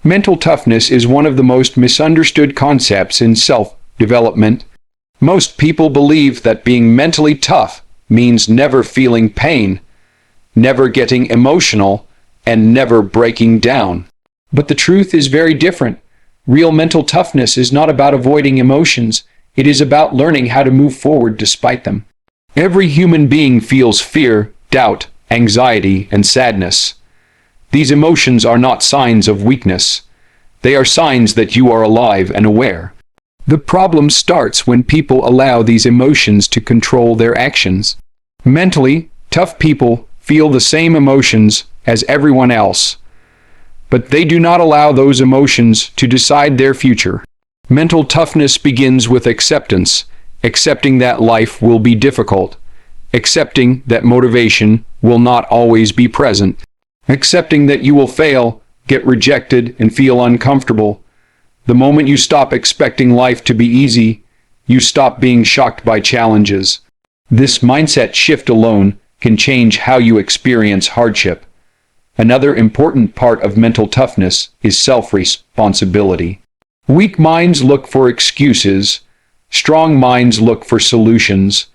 Mental toughness is one of the most misunderstood concepts in self-development. Most people believe that being mentally tough means never feeling pain, never getting emotional, and never breaking down. But the truth is very different. Real mental toughness is not about avoiding emotions. It is about learning how to move forward despite them. Every human being feels fear, doubt, anxiety, and sadness. These emotions are not signs of weakness. They are signs that you are alive and aware. The problem starts when people allow these emotions to control their actions. Mentally, tough people feel the same emotions as everyone else, but they do not allow those emotions to decide their future. Mental toughness begins with acceptance, accepting that life will be difficult, accepting that motivation will not always be present, accepting that you will fail, get rejected, and feel uncomfortable. The moment you stop expecting life to be easy, you stop being shocked by challenges. This mindset shift alone can change how you experience hardship. Another important part of mental toughness is self-responsibility. Weak minds look for excuses. Strong minds look for solutions.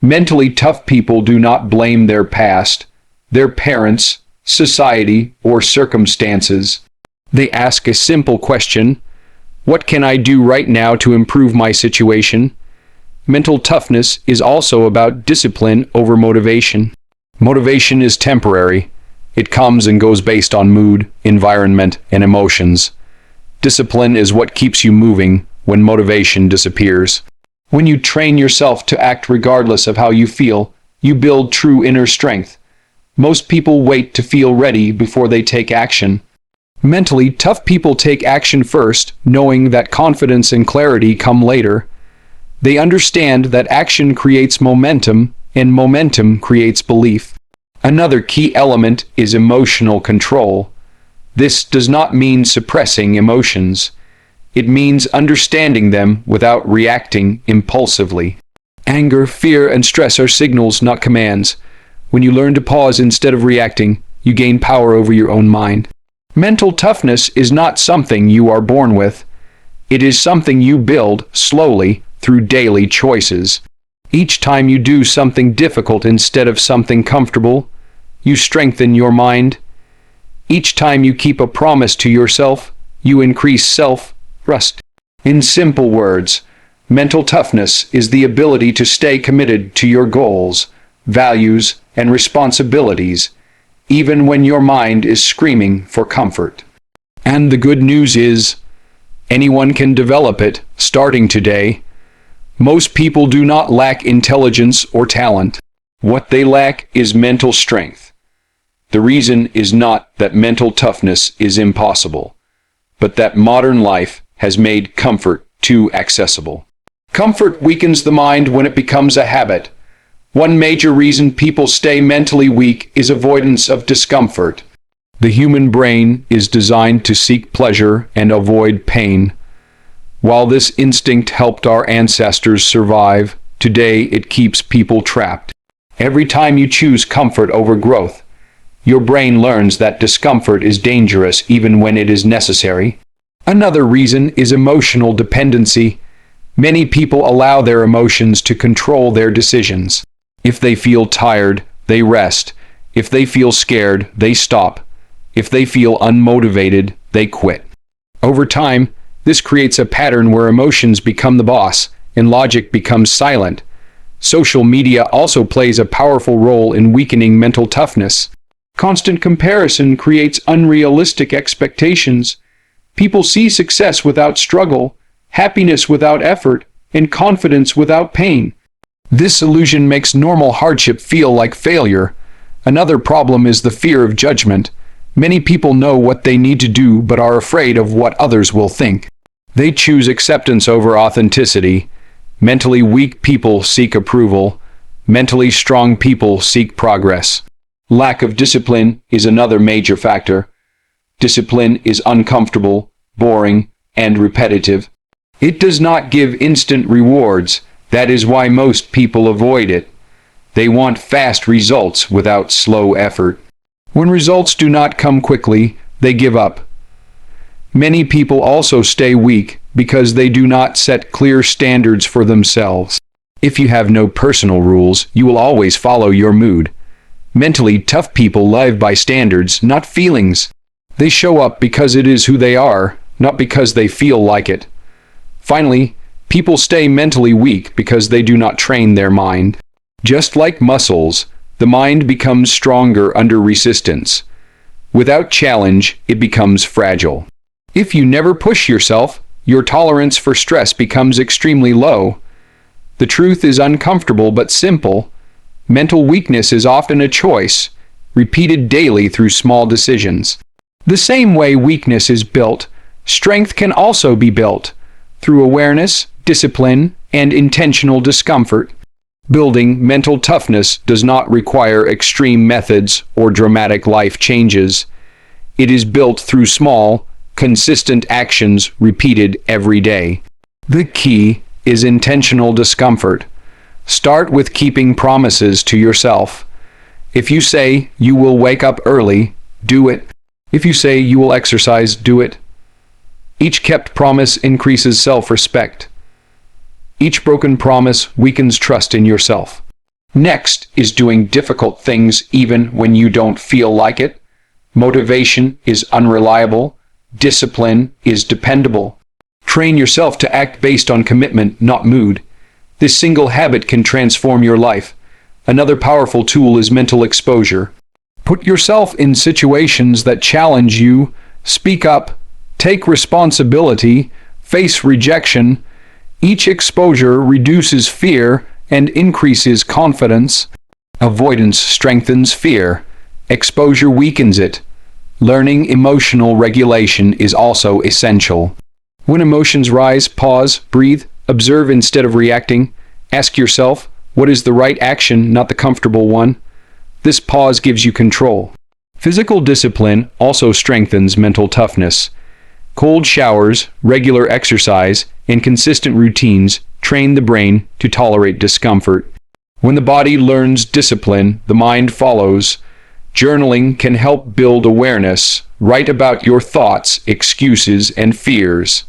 Mentally tough people do not blame their past, their parents, society, or circumstances. They ask a simple question: what can I do right now to improve my situation? Mental toughness is also about discipline over motivation. Motivation is temporary. It comes and goes based on mood, environment, and emotions. Discipline is what keeps you moving when motivation disappears. When you train yourself to act regardless of how you feel, you build true inner strength. Most people wait to feel ready before they take action. Mentally tough people take action first, knowing that confidence and clarity come later. They understand that action creates momentum, and momentum creates belief. Another key element is emotional control. This does not mean suppressing emotions. It means understanding them without reacting impulsively. Anger, fear, and stress are signals, not commands. When you learn to pause instead of reacting, you gain power over your own mind. Mental toughness is not something you are born with. It is something you build slowly through daily choices. Each time you do something difficult instead of something comfortable, you strengthen your mind. Each time you keep a promise to yourself, you increase self-trust. In simple words, mental toughness is the ability to stay committed to your goals, values, and responsibilities, even when your mind is screaming for comfort. And the good news is, anyone can develop it, starting today. Most people do not lack intelligence or talent. What they lack is mental strength. The reason is not that mental toughness is impossible, but that modern life has made comfort too accessible. Comfort weakens the mind when it becomes a habit. One major reason people stay mentally weak is avoidance of discomfort. The human brain is designed to seek pleasure and avoid pain. While this instinct helped our ancestors survive, today it keeps people trapped. Every time you choose comfort over growth, your brain learns that discomfort is dangerous even when it is necessary. Another reason is emotional dependency. Many people allow their emotions to control their decisions. If they feel tired, they rest. If they feel scared, they stop. If they feel unmotivated, they quit. Over time, this creates a pattern where emotions become the boss and logic becomes silent. Social media also plays a powerful role in weakening mental toughness. Constant comparison creates unrealistic expectations. People see success without struggle, happiness without effort, and confidence without pain. This illusion makes normal hardship feel like failure. Another problem is the fear of judgment. Many people know what they need to do but are afraid of what others will think. They choose acceptance over authenticity. Mentally weak people seek approval. Mentally strong people seek progress. Lack of discipline is another major factor. Discipline is uncomfortable, boring, and repetitive. It does not give instant rewards. That is why most people avoid it. They want fast results without slow effort. When results do not come quickly, they give up. Many people also stay weak because they do not set clear standards for themselves. If you have no personal rules, you will always follow your mood. Mentally tough people live by standards, not feelings. They show up because it is who they are, not because they feel like it. Finally, people stay mentally weak because they do not train their mind. Just like muscles, the mind becomes stronger under resistance. Without challenge, it becomes fragile. If you never push yourself, your tolerance for stress becomes extremely low. The truth is uncomfortable but simple. Mental weakness is often a choice, repeated daily through small decisions. The same way weakness is built, strength can also be built, through awareness, discipline, and intentional discomfort. Building mental toughness does not require extreme methods or dramatic life changes. It is built through small, consistent actions repeated every day. The key is intentional discomfort. Start with keeping promises to yourself. If you say you will wake up early, do it. If you say you will exercise, do it. Each kept promise increases self-respect. Each broken promise weakens trust in yourself. Next is doing difficult things even when you don't feel like it. Motivation is unreliable. Discipline is dependable. Train yourself to act based on commitment, not mood. This single habit can transform your life. Another powerful tool is mental exposure. Put yourself in situations that challenge you. Speak up. Take responsibility. Face rejection. Each exposure reduces fear and increases confidence. Avoidance strengthens fear. Exposure weakens it. Learning emotional regulation is also essential. When emotions rise, pause, breathe, observe instead of reacting. Ask yourself, what is the right action, not the comfortable one? This pause gives you control. Physical discipline also strengthens mental toughness. Cold showers, regular exercise, and consistent routines train the brain to tolerate discomfort. When the body learns discipline, the mind follows. Journaling can help build awareness. Write about your thoughts, excuses, and fears.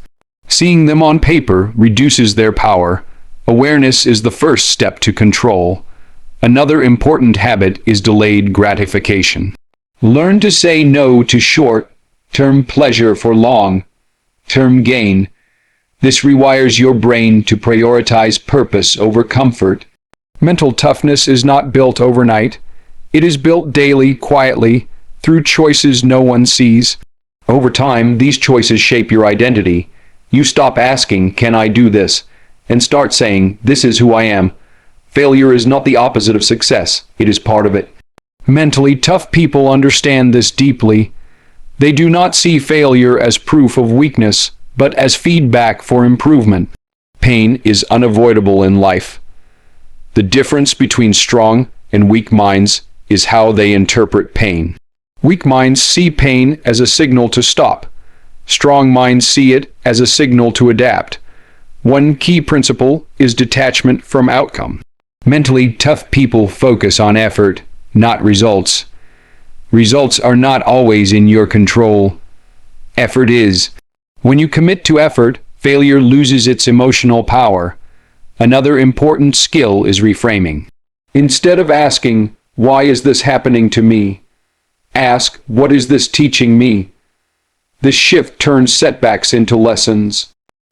Seeing them on paper reduces their power. Awareness is the first step to control. Another important habit is delayed gratification. Learn to say no to short-term pleasure for long-term gain. This rewires your brain to prioritize purpose over comfort. Mental toughness is not built overnight. It is built daily, quietly, through choices no one sees. Over time, these choices shape your identity. You stop asking, "Can I do this?" and start saying, "This is who I am." Failure is not the opposite of success. It is part of it. Mentally tough people understand this deeply. They do not see failure as proof of weakness, but as feedback for improvement. Pain is unavoidable in life. The difference between strong and weak minds is how they interpret pain. Weak minds see pain as a signal to stop. Strong minds see it as a signal to adapt. One key principle is detachment from outcome. Mentally tough people focus on effort, not results. Results are not always in your control. Effort is. When you commit to effort, failure loses its emotional power. Another important skill is reframing. Instead of asking, "Why is this happening to me?" ask, "What is this teaching me?" This shift turns setbacks into lessons.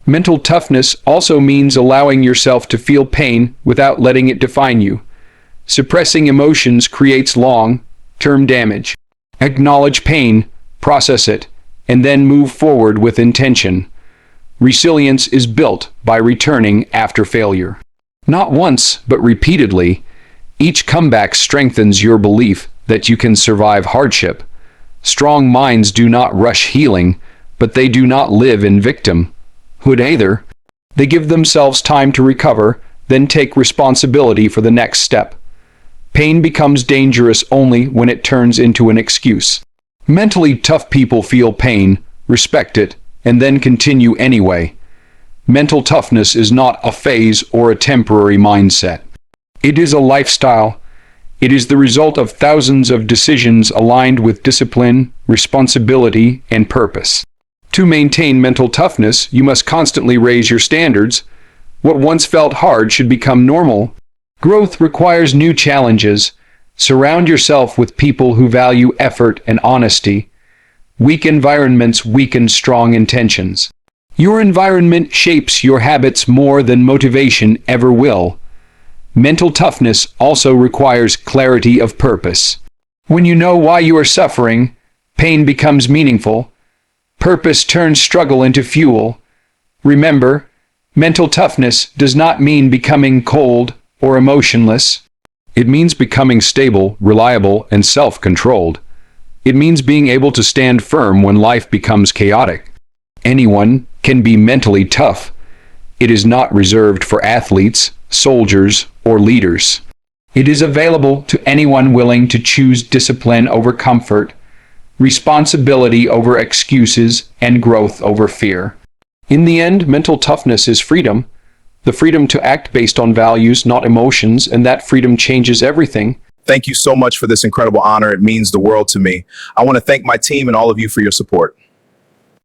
Mental toughness also means allowing yourself to feel pain without letting it define you. Suppressing emotions creates long-term damage. Acknowledge pain, process it, and then move forward with intention. Resilience is built by returning after failure. Not once, but repeatedly. Each comeback strengthens your belief that you can survive hardship. Strong minds do not rush healing, but they do not live in victimhood either. They give themselves time to recover, then take responsibility for the next step. Pain becomes dangerous only when it turns into an excuse. Mentally tough people feel pain, respect it, and then continue anyway. Mental toughness is not a phase or a temporary mindset. It is a lifestyle. It is the result of thousands of decisions aligned with discipline, responsibility, and purpose. To maintain mental toughness, you must constantly raise your standards. What once felt hard should become normal. Growth requires new challenges. Surround yourself with people who value effort and honesty. Weak environments weaken strong intentions. Your environment shapes your habits more than motivation ever will. Mental toughness also requires clarity of purpose. When you know why you are suffering, pain becomes meaningful. Purpose turns struggle into fuel. Remember, mental toughness does not mean becoming cold or emotionless. It means becoming stable, reliable, and self-controlled. It means being able to stand firm when life becomes chaotic. Anyone can be mentally tough. It is not reserved for athletes, soldiers, or leaders. It is available to anyone willing to choose discipline over comfort, responsibility over excuses, and growth over fear. In the end, mental toughness is freedom. The freedom to act based on values, not emotions, and that freedom changes everything. Thank you so much for this incredible honor. It means the world to me. I want to thank my team and all of you for your support.